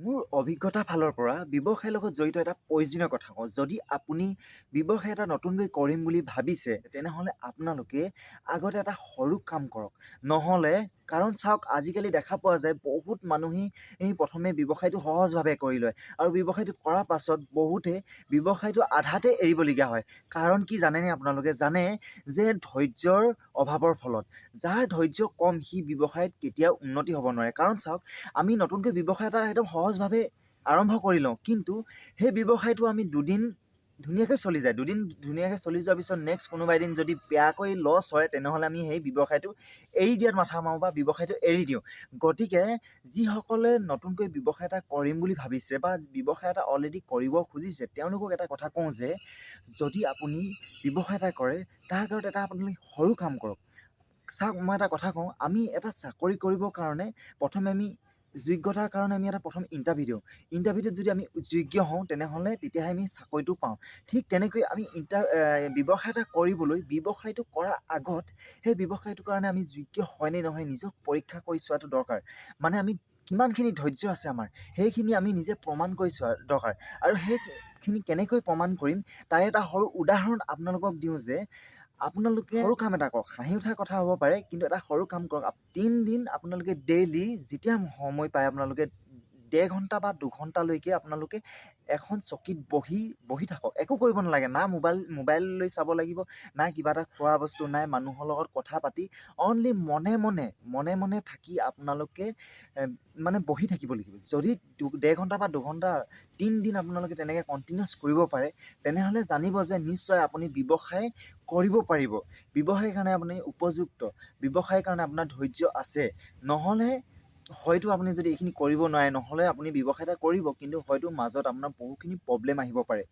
মোৰ অভিজ্ঞতাৰ ফালৰ পৰা ব্যৱসায়ৰ লগত জড়িত এটা প্ৰয়োজনীয় কথা কওঁ। যদি আপুনি ব্যৱসায় এটা নতুনকৈ কৰিম বুলি ভাবিছে, তেনেহ'লে আপোনালোকে আগতে এটা সৰু কাম কৰক। নহ'লে কাৰণ চাওক আজিকালি দেখা পোৱা যায় বহুত মানুহেই প্ৰথমে ব্যৱসায়টো সহজভাৱে কৰি লয় আৰু ব্যৱসায়টো কৰাৰ পাছত বহুতে ব্যৱসায়টো আধাতে এৰিবলগীয়া হয়। কাৰণ কি জানেনে আপোনালোকে? জানে যে ধৈৰ্য্যৰ অভাৱৰ ফলত। যাৰ ধৈৰ্য্য কম সি ব্যৱসায়ত কেতিয়াও উন্নতি হ'ব নোৱাৰে। কাৰণ চাওক আমি নতুনকৈ ব্যৱসায় এটা একদম সহজভাৱে আৰম্ভ কৰি লওঁ, কিন্তু সেই ব্যৱসায়টো আমি দুদিন ধুনীয়াকৈ চলি যায়। দুদিন ধুনীয়াকৈ চলি যোৱাৰ পিছত নেক্সট কোনোবা এদিন যদি বেয়াকৈ লছ হয়, তেনেহ'লে আমি সেই ব্যৱসায়টো এৰি দিয়াত মাথা মাৰোঁ বা ব্যৱসায়টো এৰি দিওঁ। গতিকে যিসকলে নতুনকৈ ব্যৱসায় এটা কৰিম বুলি ভাবিছে বা ব্যৱসায় এটা অলৰেডি কৰিব খুজিছে, তেওঁলোকক এটা কথা কওঁ যে যদি আপুনি ব্যৱসায় এটা কৰে, তাৰ আগত এটা আপুনি সৰু কাম কৰক। চাওক মই এটা কথা কওঁ, আমি এটা চাকৰি কৰিবৰ কাৰণে প্ৰথমে আমি যোগ্যতাৰ কাৰণে আমি এটা প্ৰথম ইণ্টাৰভিউ দিওঁ। ইণ্টাৰভিউটোত যদি আমি যোগ্য হওঁ, তেনেহ'লে তেতিয়াহে আমি চাকৰিটো পাওঁ। ঠিক তেনেকৈ আমি ব্যৱসায় এটা কৰিবলৈ ব্যৱসায়টো কৰাৰ আগত সেই ব্যৱসায়টোৰ কাৰণে আমি যোগ্য হয়নে নহয় নিজক পৰীক্ষা কৰি চোৱাটো দৰকাৰ। মানে আমি কিমানখিনি ধৈৰ্য্য আছে আমাৰ, সেইখিনি আমি নিজে প্ৰমাণ কৰি চোৱা দৰকাৰ। আৰু সেইখিনি কেনেকৈ প্ৰমাণ কৰিম তাৰে এটা সৰু উদাহৰণ আপোনালোকক দিওঁ যে আপোনালোকে সৰু কাম এটা কৰক। হাঁহি উঠাৰ কথা হ'ব পাৰে, কিন্তু এটা সৰু কাম কৰক। 3 দিন আপোনালোকে ডেইলি যেতিয়া সময় পায় আপোনালোকে 1.5 ঘণ্টা বা 2 ঘণ্টালৈকে আপোনালোকে এখন চকীত বহি থাকক। একো কৰিব নালাগে। না মোবাইল লৈ চাব লাগিব, না কিবা এটা খোৱা বস্তু, নাই মানুহৰ লগত কথা পাতি অনলি মনে মনে থাকি আপোনালোকে মানে বহি থাকিব লাগিব। যদি 1.5 ঘণ্টা বা 2 ঘণ্টা 3 দিন আপোনালোকে তেনেকৈ কণ্টিনিউৱাছ কৰিব পাৰে, তেনেহ'লে জানিব যে নিশ্চয় আপুনি ব্যৱসায় কৰিব পাৰিব। ব্যৱসায়ৰ কাৰণে আপুনি উপযুক্ত। ব্যৱসায়ৰ কাৰণে আপোনাৰ ধৈৰ্য্য আছে। নহ'লে হয়তো আপুনি যদি এইখিনি কৰিব নোৱাৰে, নহ'লে আপুনি ব্যৱসায় এটা কৰিব, কিন্তু হয়তো মাজত আপোনাৰ বহুখিনি প্ৰব্লেম আহিব পাৰে।